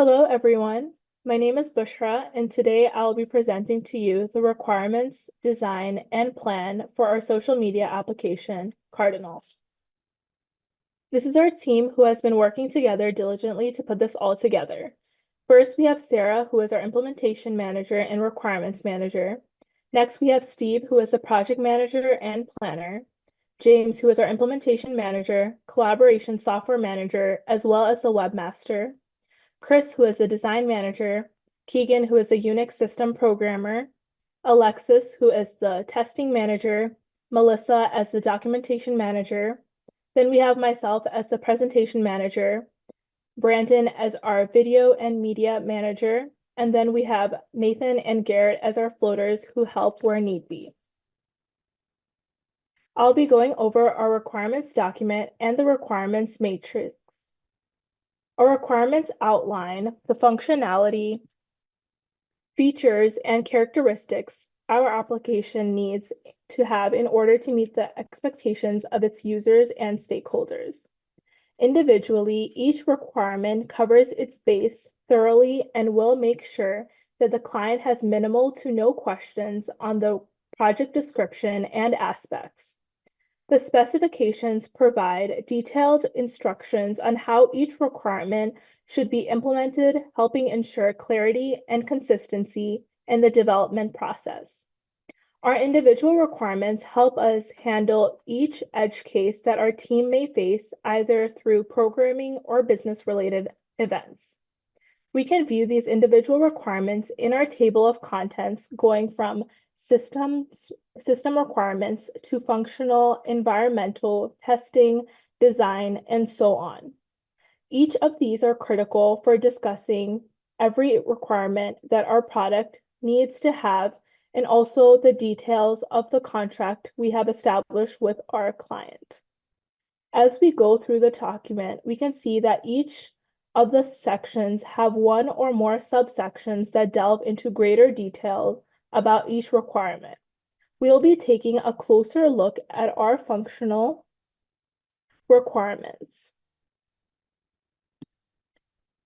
Hello, everyone. My name is Bushra, and today I'll be presenting to you the requirements, design, and plan for our social media application, Cardinal. This is our team who has been working together diligently to put this all together. First, we have Sarah, who is our implementation manager and requirements manager. Next, we have Steve, who is the project manager and planner. James, who is our implementation manager, collaboration software manager, as well as the webmaster. Chris, who is the design manager, Keegan, who is a Unix system programmer, Alexis, who is the testing manager, Melissa as the documentation manager. Then we have myself as the presentation manager, Brandon as our video and media manager, and then we have Nathan and Garrett as our floaters who help where need be. I'll be going over our requirements document and the requirements matrix. Our requirements outline the functionality, features, and characteristics our application needs to have in order to meet the expectations of its users and stakeholders. Individually, each requirement covers its base thoroughly and will make sure that the client has minimal to no questions on the project description and aspects. The specifications provide detailed instructions on how each requirement should be implemented, helping ensure clarity and consistency in the development process. Our individual requirements help us handle each edge case that our team may face either through programming or business-related events. We can view these individual requirements in our table of contents going from system requirements to functional, environmental, testing, design, and so on. Each of these are critical for discussing every requirement that our product needs to have and also the details of the contract we have established with our client. As we go through the document, we can see that each of the sections have one or more subsections that delve into greater detail about each requirement. We'll be taking a closer look at our functional requirements.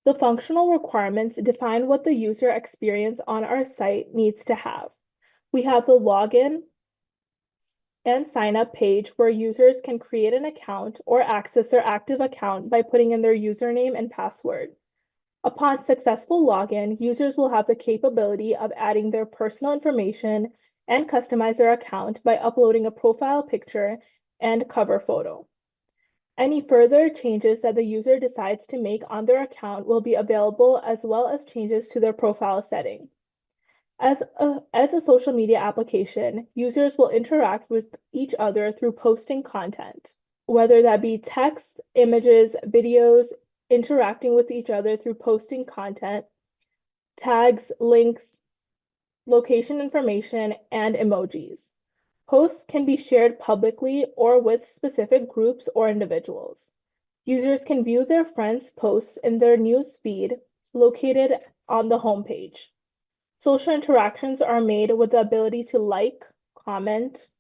The functional requirements define what the user experience on our site needs to have. We have the login and sign up page where users can create an account or access their active account by putting in their username and password. Upon successful login, users will have the capability of adding their personal information and customize their account by uploading a profile picture and cover photo. Any further changes that the user decides to make on their account will be available, as well as changes to their profile setting. As a social media application, users will interact with each other through posting content, whether that be text, images, videos, interacting with each other through posting content, tags, links, location information, and emojis. Posts can be shared publicly or with specific groups or individuals. Users can view their friends' posts in their news feed located on the homepage. Social interactions are made with the ability to like, comment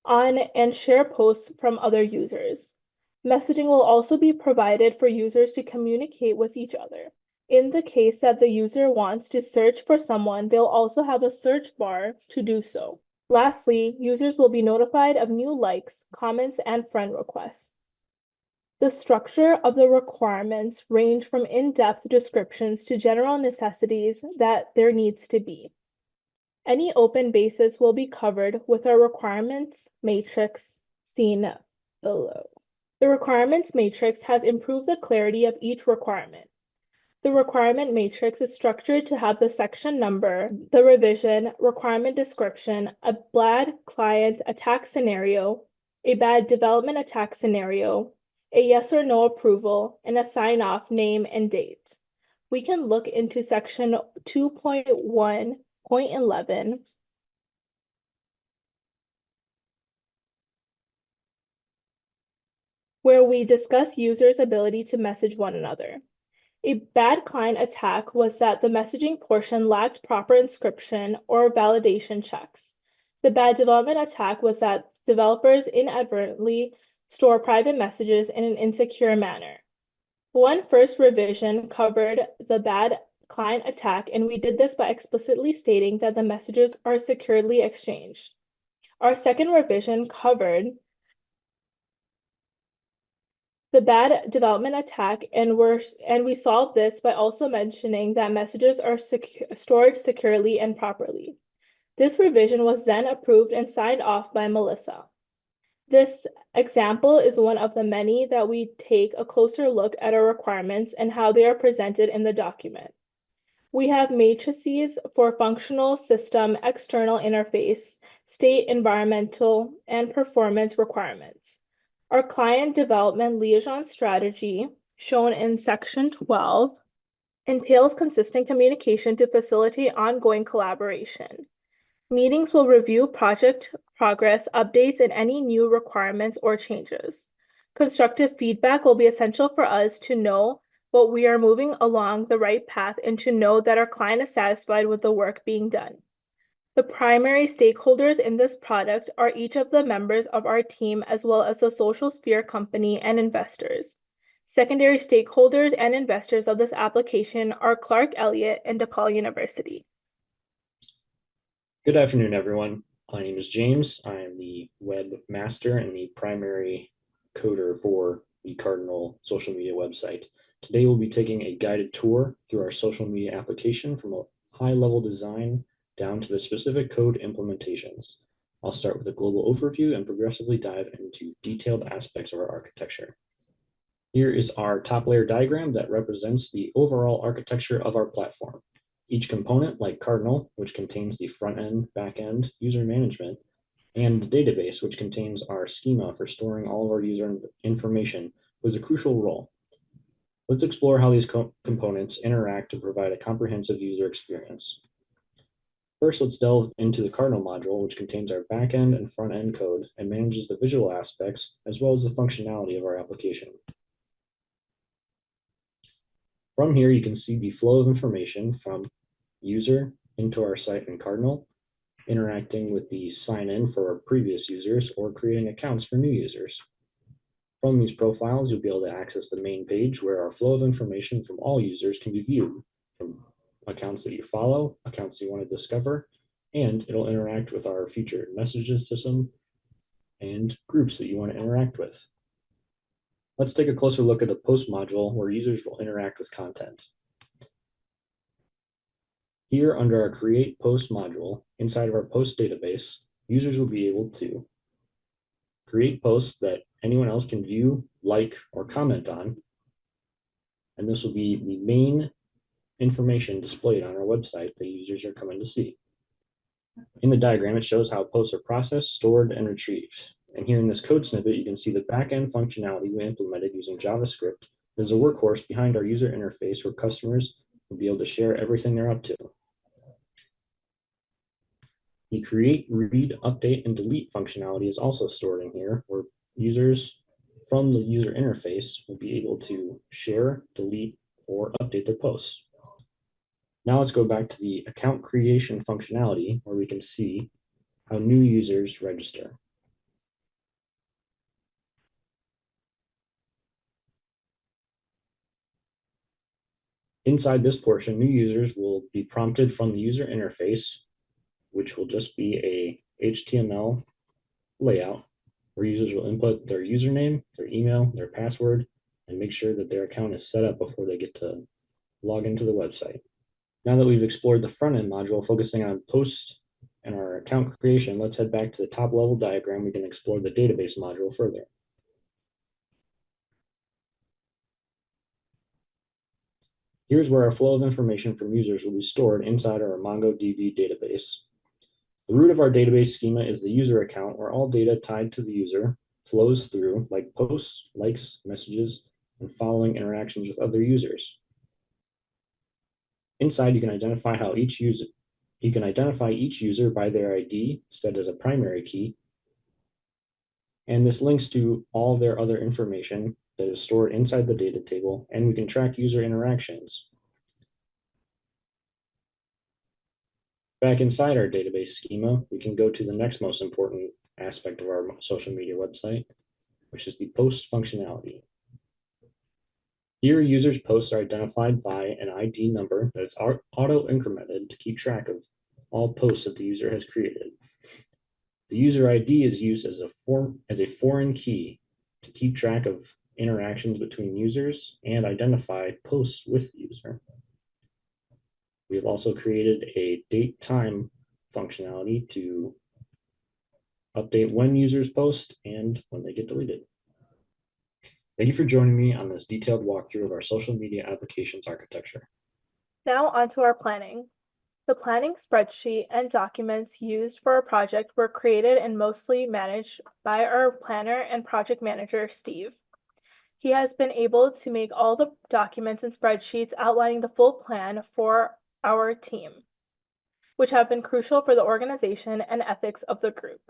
on, and share posts from other users. Messaging will also be provided for users to communicate with each other. In the case that the user wants to search for someone, they'll also have a search bar to do so. Lastly, users will be notified of new likes, comments, and friend requests. The structure of the requirements range from in-depth descriptions to general necessities that there needs to be. Any open basis will be covered with our requirements matrix seen below. The requirements matrix has improved the clarity of each requirement. The requirement matrix is structured to have the section number, the revision, requirement description, a bad client attack scenario, a bad development attack scenario, a yes or no approval, and a sign-off name and date. We can look into section 2.1.11 where we discuss users' ability to message one another. A bad client attack was that the messaging portion lacked proper encryption or validation checks. The bad development attack was that developers inadvertently store private messages in an insecure manner. One first revision covered the bad client attack, and we did this by explicitly stating that the messages are securely exchanged. Our second revision covered the bad development attack, and we solved this by also mentioning that messages are stored securely and properly. This revision was then approved and signed off by Melissa. This example is one of the many that we take a closer look at our requirements and how they are presented in the document. We have matrices for functional system, external interface, state, environmental, and performance requirements. Our client development liaison strategy, shown in section 12, entails consistent communication to facilitate ongoing collaboration. Meetings will review project progress, updates, and any new requirements or changes. Constructive feedback will be essential for us to know what we are moving along the right path and to know that our client is satisfied with the work being done. The primary stakeholders in this product are each of the members of our team, as well as the social sphere company and investors. Secondary stakeholders and investors of this application are Clark Elliott and DePaul University. Good afternoon, everyone. My name is James. I am the webmaster and the primary coder for the Cardinal social media website. Today, we'll be taking a guided tour through our social media application from a high-level design down to the specific code implementations. I'll start with a global overview and progressively dive into detailed aspects of our architecture. Here is our top layer diagram that represents the overall architecture of our platform. Each component, like Cardinal, which contains the front-end, back-end, user management, and the database, which contains our schema for storing all of our user information, plays a crucial role. Let's explore how these components interact to provide a comprehensive user experience. First, let's delve into the Cardinal module, which contains our back-end and front-end code and manages the visual aspects as well as the functionality of our application. From here, you can see the flow of information from user into our site in Cardinal, interacting with the sign-in for our previous users, or creating accounts for new users. From these profiles, you'll be able to access the main page where our flow of information from all users can be viewed, from accounts that you follow, accounts you want to discover, and it'll interact with our featured messages system and groups that you want to interact with. Let's take a closer look at the post module where users will interact with content. Here under our create post module, inside of our post database, users will be able to create posts that anyone else can view, like, or comment on. And this will be the main information displayed on our website that users are coming to see. In the diagram, it shows how posts are processed, stored, and retrieved. And here in this code snippet, you can see the backend functionality we implemented using JavaScript is a workhorse behind our user interface where customers will be able to share everything they're up to. The create, read, update, and delete functionality is also stored in here, where users from the user interface will be able to share, delete, or update their posts. Now let's go back to the account creation functionality, where we can see how new users register. Inside this portion, new users will be prompted from the user interface, which will just be a HTML layout where users will input their username, their email, their password, and make sure that their account is set up before they get to log into the website. Now that we've explored the front-end module focusing on posts and our account creation, let's head back to the top level diagram. We can explore the database module further. Here's where our flow of information from users will be stored inside our MongoDB database. The root of our database schema is the user account, where all data tied to the user flows through, like posts, likes, messages, and following interactions with other users. Inside, you can identify each user by their ID set as a primary key, and this links to all their other information that is stored inside the data table, and we can track user interactions. Back inside our database schema, we can go to the next most important aspect of our social media website, which is the post functionality. Here, users' posts are identified by an ID number that's auto-incremented to keep track of all posts that the user has created. The user ID is used as a foreign key to keep track of interactions between users and identify posts with the user. We have also created a date time functionality to update when users post and when they get deleted. Thank you for joining me on this detailed walkthrough of our social media applications architecture. Now onto our planning. The planning spreadsheet and documents used for our project were created and mostly managed by our planner and project manager, Steve. He has been able to make all the documents and spreadsheets outlining the full plan for our team, which have been crucial for the organization and ethics of the group.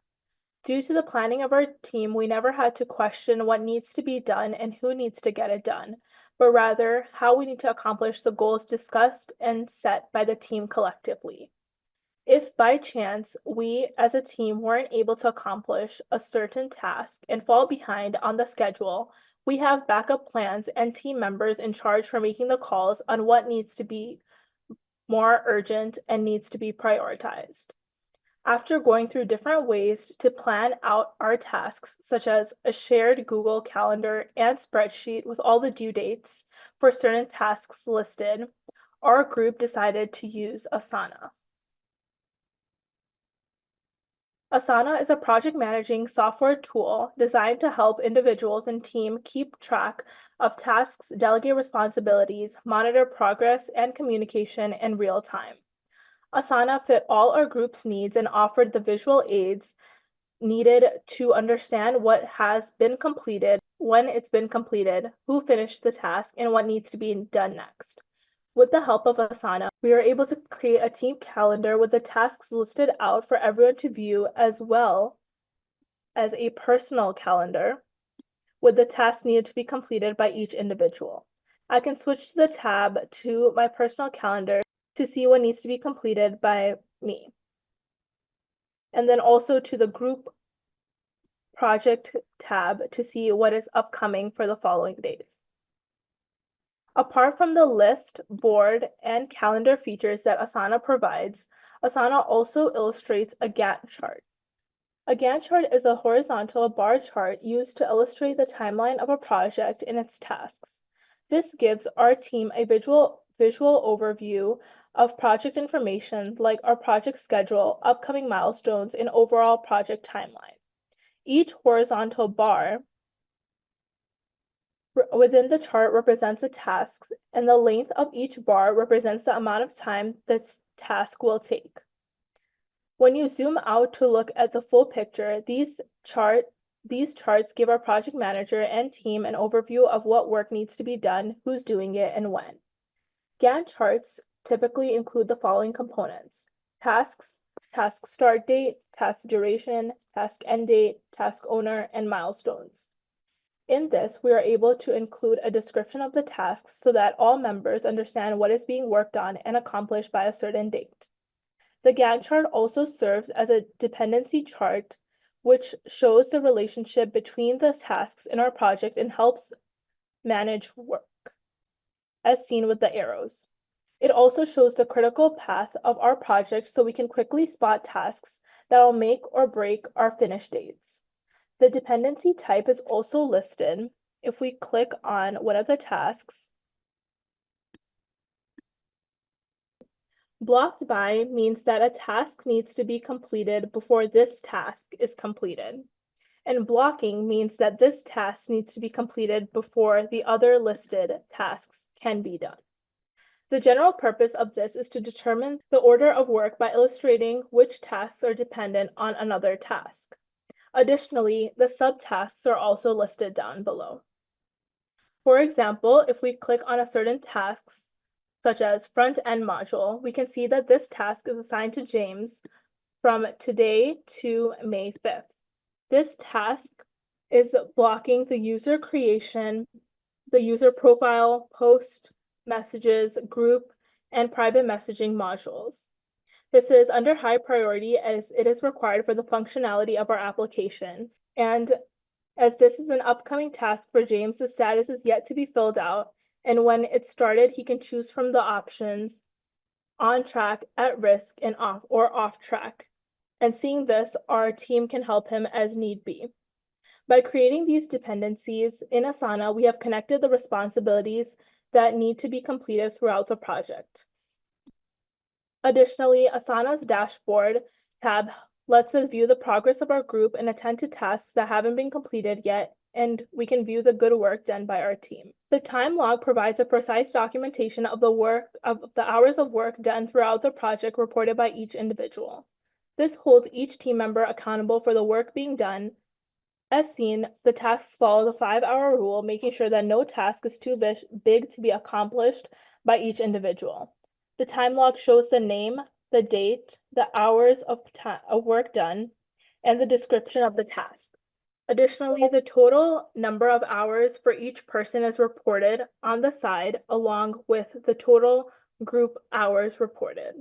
Due to the planning of our team, we never had to question what needs to be done and who needs to get it done, but rather how we need to accomplish the goals discussed and set by the team collectively. If by chance we as a team weren't able to accomplish a certain task and fall behind on the schedule, we have backup plans and team members in charge for making the calls on what needs to be more urgent and needs to be prioritized. After going through different ways to plan out our tasks, such as a shared Google Calendar and spreadsheet with all the due dates for certain tasks listed, our group decided to use Asana. Asana is a project managing software tool designed to help individuals and team keep track of tasks, delegate responsibilities, monitor progress, and communication in real time. Asana fit all our group's needs and offered the visual aids needed to understand what has been completed, when it's been completed, who finished the task, and what needs to be done next. With the help of Asana, we were able to create a team calendar with the tasks listed out for everyone to view, as well as a personal calendar with the tasks needed to be completed by each individual. I can switch to the tab to my personal calendar to see what needs to be completed by me. And then also to the group project tab to see what is upcoming for the following days. Apart from the list, board, and calendar features that Asana provides, Asana also illustrates a Gantt chart. A Gantt chart is a horizontal bar chart used to illustrate the timeline of a project and its tasks. This gives our team a visual overview of project information like our project schedule, upcoming milestones, and overall project timeline. Each horizontal bar within the chart represents the tasks, and the length of each bar represents the amount of time this task will take. When you zoom out to look at the full picture, these charts give our project manager and team an overview of what work needs to be done, who's doing it, and when. Gantt charts typically include the following components: tasks, task start date, task duration, task end date, task owner, and milestones. In this, we are able to include a description of the tasks so that all members understand what is being worked on and accomplished by a certain date. The Gantt chart also serves as a dependency chart, which shows the relationship between the tasks in our project and helps manage work, as seen with the arrows. It also shows the critical path of our project so we can quickly spot tasks that will make or break our finish dates. The dependency type is also listed. If we click on one of the tasks, blocked by means that a task needs to be completed before this task is completed. And blocking means that this task needs to be completed before the other listed tasks can be done. The general purpose of this is to determine the order of work by illustrating which tasks are dependent on another task. Additionally, the subtasks are also listed down below. For example, if we click on a certain task, such as front-end module, we can see that this task is assigned to James from today to May 5th. This task is blocking the user creation, the user profile, post, messages, group, and private messaging modules. This is under high priority as it is required for the functionality of our application. And as this is an upcoming task for James, the status is yet to be filled out, And when it's started, he can choose from the options on track, at risk, and off track. And seeing this, our team can help him as need be. By creating these dependencies in Asana, we have connected the responsibilities that need to be completed throughout the project. Additionally, Asana's dashboard tab lets us view the progress of our group and attend to tasks that haven't been completed yet, and we can view the good work done by our team. The time log provides a precise documentation of the hours of work done throughout the project reported by each individual. This holds each team member accountable for the work being done. As seen, the tasks follow the 5-hour rule, making sure that no task is too big to be accomplished by each individual. The time log shows the name, the date, the hours of work done, and the description of the task. Additionally, the total number of hours for each person is reported on the side, along with the total group hours reported.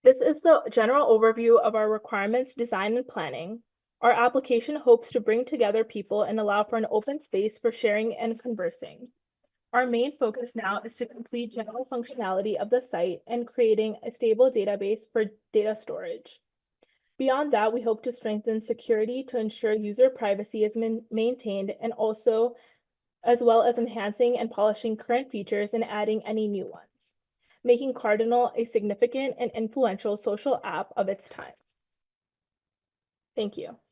This is the general overview of our requirements, design, and planning. Our application hopes to bring together people and allow for an open space for sharing and conversing. Our main focus now is to complete general functionality of the site and creating a stable database for data storage. Beyond that, we hope to strengthen security to ensure user privacy is maintained, and also as well as enhancing and polishing current features and adding any new ones, making Cardinal a significant and influential social app of its time. Thank you.